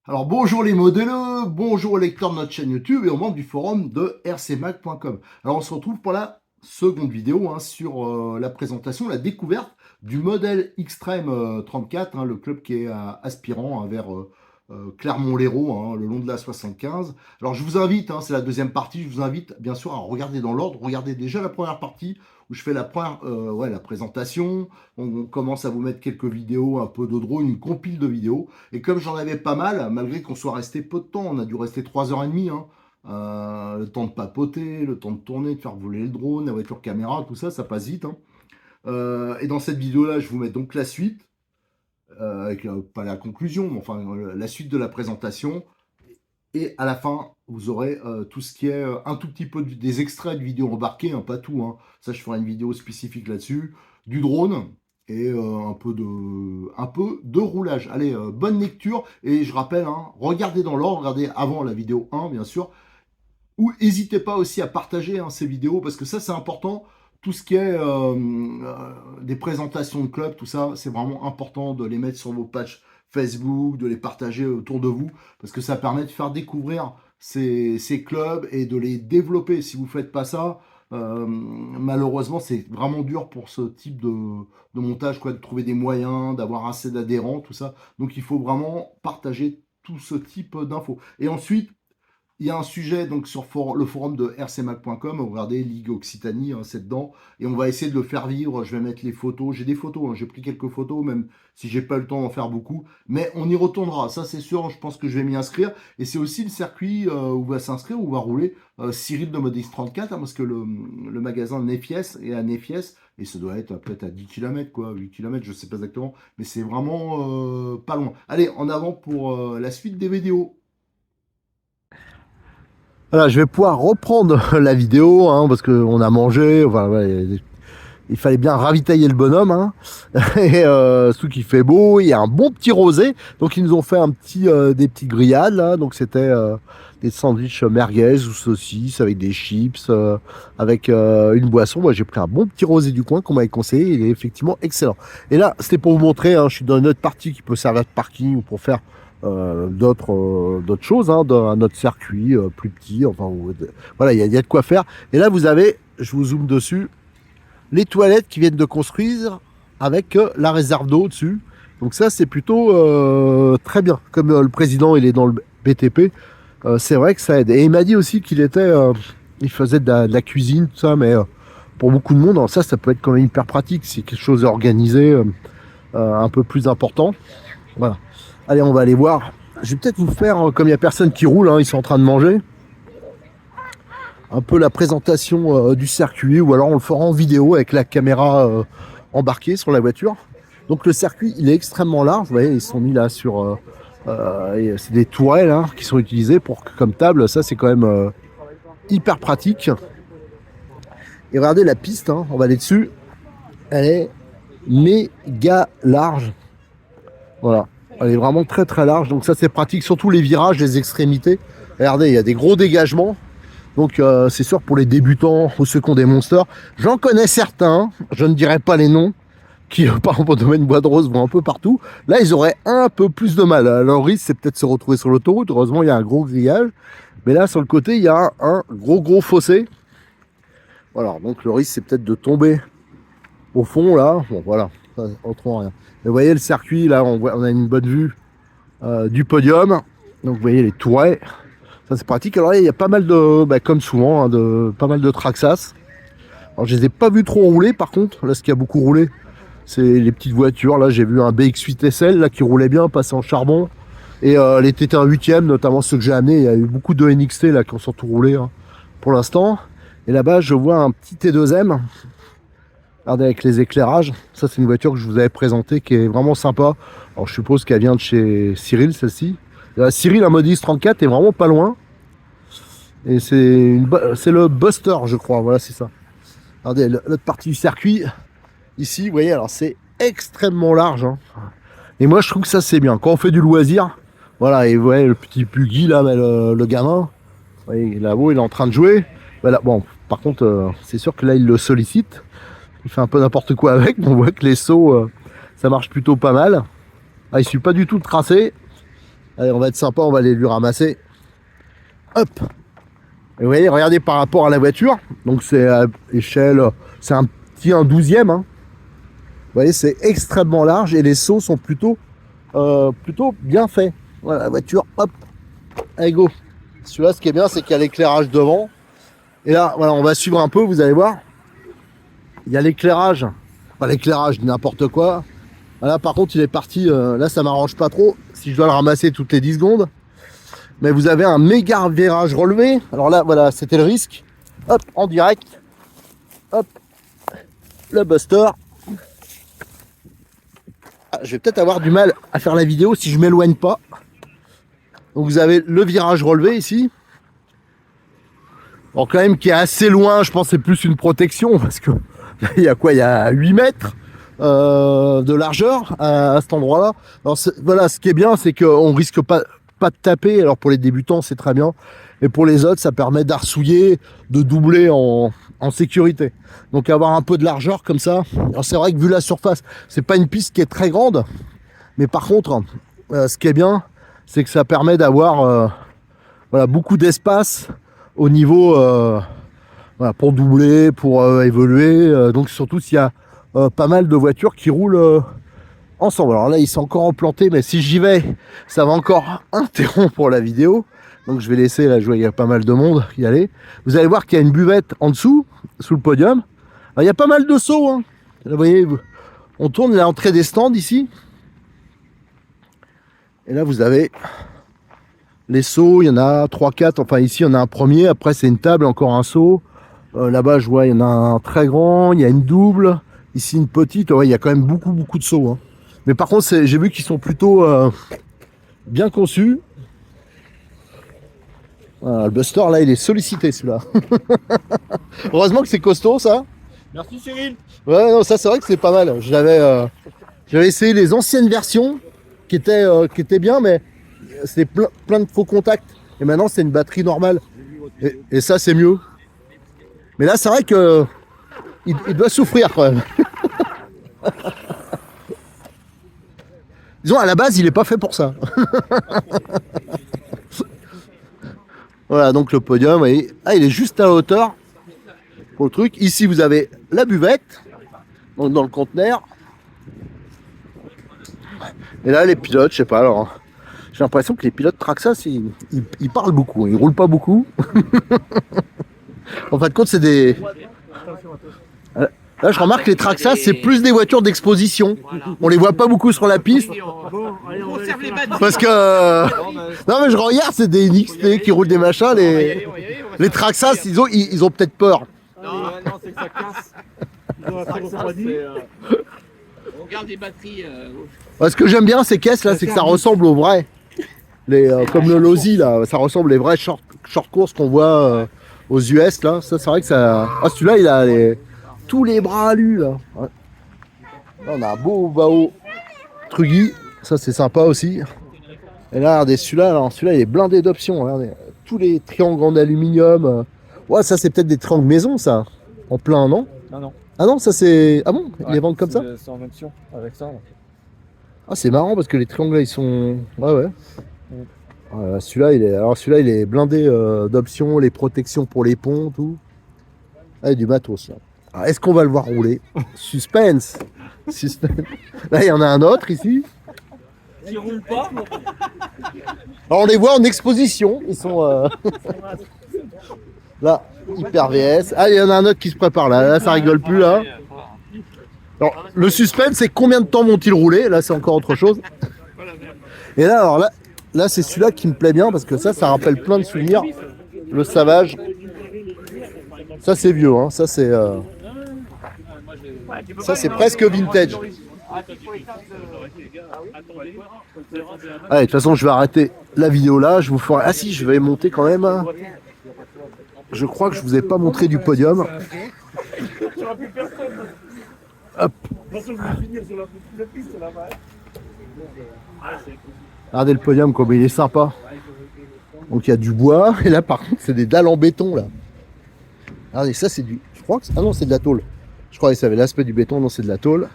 Alors bonjour les modèles, bonjour aux lecteurs de notre chaîne YouTube et aux membres du forum de rcmac.com. Alors on se retrouve pour la seconde vidéo sur la présentation, la découverte du modèle Xtreme 34, le club qui est aspirant vers Clermont-Lérault, le long de la 75. Alors je vous invite, c'est la deuxième partie, je vous invite bien sûr à regarder dans l'ordre. Regardez déjà la première partie où je fais la présentation. On commence à vous mettre quelques vidéos, un peu de drone, une compile de vidéos. Et comme j'en avais pas mal, malgré qu'on soit resté peu de temps, on a dû rester 3h30, le temps de papoter, le temps de tourner, de faire voler le drone, la voiture caméra, tout ça, ça passe vite. Et dans cette vidéo-là, je vous mets donc la suite, avec pas la conclusion, mais enfin la suite de la présentation. Et à la fin, vous aurez tout ce qui est un tout petit peu des extraits de vidéos embarquées, pas tout. Ça, je ferai une vidéo spécifique là-dessus. Du drone et un peu de roulage. Allez, bonne lecture. Et je rappelle, regardez dans l'ordre, regardez avant la vidéo 1, bien sûr. Ou n'hésitez pas aussi à partager ces vidéos, parce que ça, c'est important. Tout ce qui est des présentations de clubs, tout ça, c'est vraiment important de les mettre sur vos pages Facebook, de les partager autour de vous, parce que ça permet de faire découvrir ces clubs et de les développer. Si vous ne faites pas ça, malheureusement, c'est vraiment dur pour ce type de montage, de trouver des moyens, d'avoir assez d'adhérents, tout ça. Donc, il faut vraiment partager tout ce type d'infos. Et ensuite, il y a un sujet donc sur le forum de rcmac.com, regardez Ligue Occitanie, c'est dedans, et on va essayer de le faire vivre. Je vais mettre les photos, j'ai des photos, j'ai pris quelques photos, même si j'ai pas eu le temps d'en faire beaucoup, mais on y retournera, ça c'est sûr. Je pense que je vais m'y inscrire, et c'est aussi le circuit où va s'inscrire, où va rouler Cyril de Modix 34, parce que le magasin Nefies est à Nefies, et ça doit être peut-être à 10 km, 8 km, je sais pas exactement, mais c'est vraiment pas loin. Allez, en avant pour la suite des vidéos. Voilà, je vais pouvoir reprendre la vidéo parce qu'on a mangé. Enfin, ouais, il fallait bien ravitailler le bonhomme. Et surtout qu'il fait beau, il y a un bon petit rosé. Donc ils nous ont fait des petites grillades là. Donc c'était des sandwichs merguez ou saucisses avec des chips, avec une boisson. Moi j'ai pris un bon petit rosé du coin qu'on m'avait conseillé. Il est effectivement excellent. Et là c'était pour vous montrer. Je suis dans une autre partie qui peut servir de parking ou pour faire d'autres choses, dans un autre circuit plus petit. Enfin, voilà, il y a de quoi faire. Et là, vous avez, je vous zoome dessus, les toilettes qui viennent de construire avec la réserve d'eau dessus. Donc ça, c'est plutôt très bien. Comme le président, il est dans le BTP, c'est vrai que ça aide. Et il m'a dit aussi il faisait de la cuisine, tout ça, mais pour beaucoup de monde, ça peut être quand même hyper pratique. C'est quelque chose d'organisé, un peu plus important. Voilà. Allez, on va aller voir. Je vais peut-être vous faire, comme il n'y a personne qui roule, ils sont en train de manger, un peu la présentation du circuit, ou alors on le fera en vidéo avec la caméra embarquée sur la voiture. Donc le circuit, il est extrêmement large. Vous voyez, ils sont mis là sur... c'est des tourelles qui sont utilisées comme table. Ça, c'est quand même hyper pratique. Et regardez la piste, on va aller dessus. Elle est méga large. Voilà. Elle est vraiment très très large, donc ça c'est pratique, surtout les virages, les extrémités. Regardez, il y a des gros dégagements, donc c'est sûr pour les débutants ou ceux qui ont des monsters. J'en connais certains, je ne dirais pas les noms, qui par exemple au domaine Bois de Rose vont un peu partout. Là ils auraient un peu plus de mal. Leur risque c'est peut-être se retrouver sur l'autoroute. Heureusement il y a un gros grillage, mais là sur le côté il y a un gros fossé. Voilà, donc le risque c'est peut-être de tomber au fond là. Bon voilà, ça, autrement rien. Mais vous voyez le circuit, là, on a une bonne vue du podium. Donc vous voyez les tourets. Ça c'est pratique. Alors là, il y a pas mal de, comme souvent, pas mal de Traxas. Alors je les ai pas vus trop rouler par contre. Là, ce qui a beaucoup roulé, c'est les petites voitures. Là, j'ai vu un BX8 SL là, qui roulait bien, passé en charbon. Et les TT1 8e, notamment ceux que j'ai amenés. Il y a eu beaucoup de NXT là, qui ont surtout roulé pour l'instant. Et là-bas, je vois un petit T2M. Regardez avec les éclairages, ça c'est une voiture que je vous avais présentée qui est vraiment sympa. Alors je suppose qu'elle vient de chez Cyril, celle-ci. Cyril, un Modis 34 est vraiment pas loin. Et c'est le Buster, je crois, voilà c'est ça. Regardez l'autre partie du circuit, ici, vous voyez, alors c'est extrêmement large. Et moi je trouve que ça c'est bien. Quand on fait du loisir, voilà, et vous voyez le petit Puggy là, le gamin, vous voyez, là-haut il est en train de jouer. Voilà, bon, par contre, c'est sûr que là il le sollicite. Il fait un peu n'importe quoi avec, mais on voit que les sauts, ça marche plutôt pas mal. Ah, il suit pas du tout le tracé. Allez, on va être sympa, on va aller lui ramasser. Hop. Et vous voyez, regardez par rapport à la voiture. Donc c'est à échelle, c'est un petit 1/12e. Hein. Vous voyez, c'est extrêmement large et les sauts sont plutôt bien faits. Voilà, la voiture, hop, allez go. Celui-là, ce qui est bien, c'est qu'il y a l'éclairage devant. Et là, voilà, on va suivre un peu, vous allez voir. Il y a l'éclairage. Pas l'éclairage, n'importe quoi. Voilà, par contre, il est parti. Là, ça m'arrange pas trop si je dois le ramasser toutes les 10 secondes. Mais vous avez un méga virage relevé. Alors là, voilà, c'était le risque. Hop, en direct. Hop, le buster. Ah, je vais peut-être avoir du mal à faire la vidéo si je m'éloigne pas. Donc vous avez le virage relevé ici. Bon, quand même qui est assez loin, je pense que c'est plus une protection parce que il y a quoi? Il y a 8 mètres de largeur à cet endroit-là. Alors voilà, ce qui est bien, c'est qu'on risque pas de taper. Alors pour les débutants, c'est très bien. Et pour les autres, ça permet d'arsouiller, de doubler en sécurité. Donc avoir un peu de largeur comme ça. Alors c'est vrai que vu la surface, c'est pas une piste qui est très grande. Mais par contre, ce qui est bien, c'est que ça permet d'avoir voilà, beaucoup d'espace au niveau voilà, pour doubler, pour évoluer. Donc surtout s'il y a pas mal de voitures qui roulent ensemble. Alors là, ils sont encore implantés, mais si j'y vais, ça va encore interrompre la vidéo. Donc je vais laisser, là, je vois qu'il y a pas mal de monde y aller. Vous allez voir qu'il y a une buvette en dessous, sous le podium. Alors, il y a pas mal de sauts. Hein. Là, vous voyez, on tourne l'entrée des stands ici. Et là, vous avez les sauts. Il y en a 3-4. Enfin, ici, on a un premier. Après, c'est une table, encore un saut. Là-bas, je vois, il y en a un très grand. Il y a une double. Ici, une petite. Ouais, il y a quand même beaucoup de sauts. Hein. Mais par contre, j'ai vu qu'ils sont plutôt bien conçus. Voilà, le Buster, là, il est sollicité, celui-là. Heureusement que c'est costaud, ça. Merci Cyril. Ouais, non, ça, c'est vrai que c'est pas mal. J'avais essayé les anciennes versions qui étaient bien, mais c'était plein de faux contacts. Et maintenant, c'est une batterie normale. Et ça, c'est mieux. Mais là, c'est vrai que il doit souffrir, quand même. Disons, à la base, il est pas fait pour ça. Voilà, donc le podium, vous voyez, ah, il est juste à la hauteur pour le truc. Ici, vous avez la buvette, donc dans le conteneur. Et là, les pilotes, je sais pas, alors, j'ai l'impression que les pilotes Traxxas, ils parlent beaucoup, ils roulent pas beaucoup. En fin de compte, c'est des... Là, je remarque que les Traxxas, c'est plus des voitures d'exposition. On les voit pas beaucoup sur la piste. Parce que... Non, mais je regarde, c'est des NXT qui roulent des machins. Les Traxxas, ils ont peut-être peur. Non, c'est que ça casse. On garde des batteries. Ce que j'aime bien ces caisses là, c'est que ça ressemble aux vrais. Comme le Losi là, ça ressemble les vrais short courses qu'on voit aux US là. Ça, c'est vrai que ça... Ah, celui-là, il a tous les bras à lui là. Ouais. Là, on a un beau Bao Truggy, ça c'est sympa aussi. Et là, regardez celui-là, il est blindé d'options. Regardez, tous les triangles en aluminium. Ouais, ça c'est peut-être des triangles maison, ça. En plein, non? Non. Ah non, ça c'est... Ah bon? Ils les vendent comme ça? C'est en option avec ça. Là. Ah, c'est marrant parce que les triangles là, ils sont... Ouais. Celui-là, il est blindé d'options, les protections pour les ponts, tout. Ah, il y a du matos là. Alors, est-ce qu'on va le voir rouler? Suspense. Là, il y en a un autre ici. Qui roule pas. Alors, on les voit en exposition. Ils sont là, hyper VS. Ah, il y en a un autre qui se prépare là. Là, ça rigole plus là. Alors, le suspense, c'est combien de temps vont-ils rouler? Là, c'est encore autre chose. Et là, alors là, c'est celui-là qui me plaît bien parce que ça rappelle plein de souvenirs. Le Savage. Ça, c'est vieux. Hein. Ça, c'est presque vintage. Allez, de toute façon, je vais arrêter la vidéo là. Je vous ferai... Ah si, je vais monter quand même. Je crois que je vous ai pas montré du podium. Hop. Regardez le podium comme il est sympa. Donc il y a du bois. Et là, par contre, c'est des dalles en béton là. Regardez, ça c'est du... Je crois que... Ah non, c'est de la tôle. Je croyais que ça avait l'aspect du béton. Non, c'est de la tôle.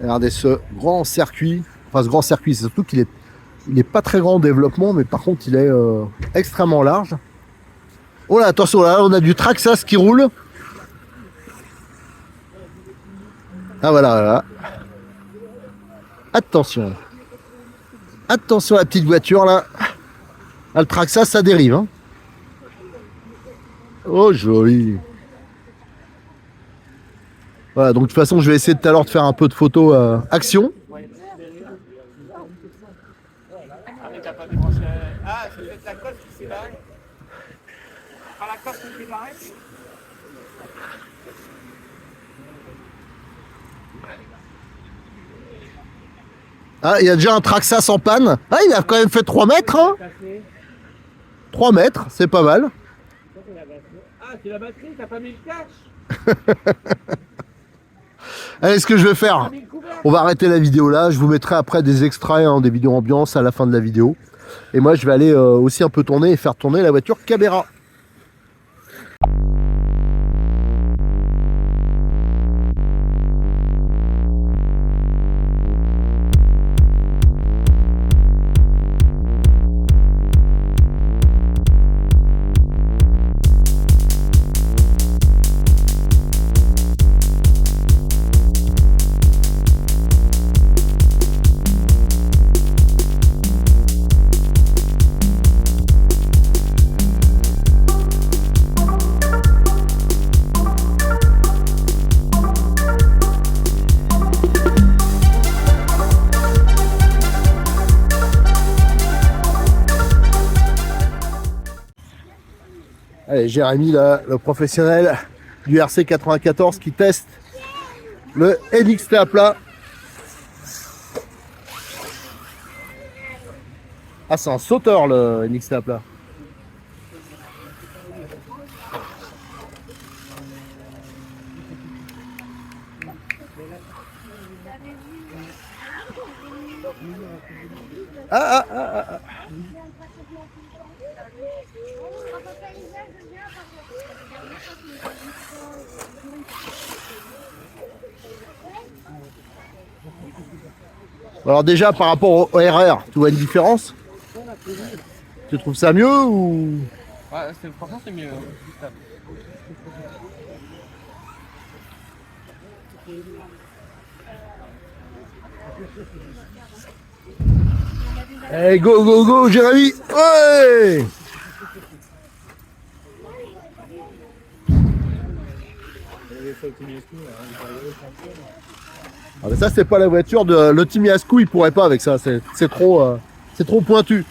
Regardez ce grand circuit. Enfin, ce grand circuit, c'est surtout qu'il est pas très grand en développement, mais par contre, il est extrêmement large. Oh là, attention, là, on a du Traxxas qui roule. Ah voilà, là. Attention. Attention à la petite voiture, là. Ah, le Traxxas, ça dérive. Hein. Oh, joli. Voilà, donc de toute façon, je vais essayer tout à l'heure de faire un peu de photos action. Ah, mais t'as pas débranché. Ah, c'est peut-être la coque qui s'est barrée. Pas la coque qui s'est barrée. Ah, il y a déjà un Traxxas en panne. Ah, il a quand même fait 3 mètres. Hein. 3 mètres, c'est pas mal. Ah, c'est la batterie, t'as pas mis le cache. Allez, ce que je vais faire, on va arrêter la vidéo là. Je vous mettrai après des extraits, hein, des vidéos ambiance à la fin de la vidéo. Et moi, je vais aller aussi un peu tourner et faire tourner la voiture Cabera. Allez, Jérémy, là, le professionnel du RC94 qui teste le NXT à plat. Ah, c'est un sauteur le NXT à plat. Ah, ah, ah, ah. Alors déjà par rapport au RR, tu vois une différence? Tu trouves ça mieux ou? Ouais, franchement, c'est mieux. Allez, go, go, go, Jérémy! Ouais! Ah, mais ça, c'est pas la voiture de le Timiasco, il pourrait pas avec ça, c'est trop pointu.